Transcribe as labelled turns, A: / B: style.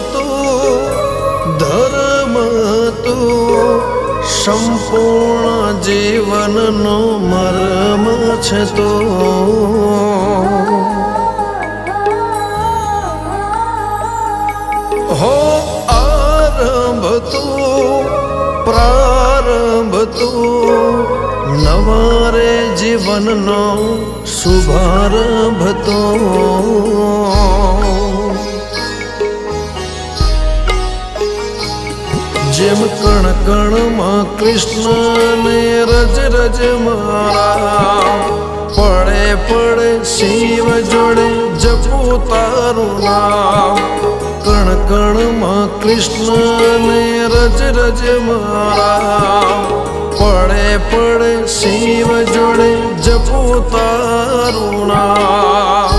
A: તો ધર્મ તો સંપૂર્ણ જીવનનો મર્મ છે તો હો આરંભ તો પ્રારંભ તો નવા રે જીવનનો શુભારંભ તો જેમ કણ કણમાં કૃષ્ણને રજ રજ મારા પડે પડે શિવ જોડે જપું તારું નામ કણ કણમાં કૃષ્ણને રજ રજ મારા પડે પડે શિવ જોડે જપું તારું નામ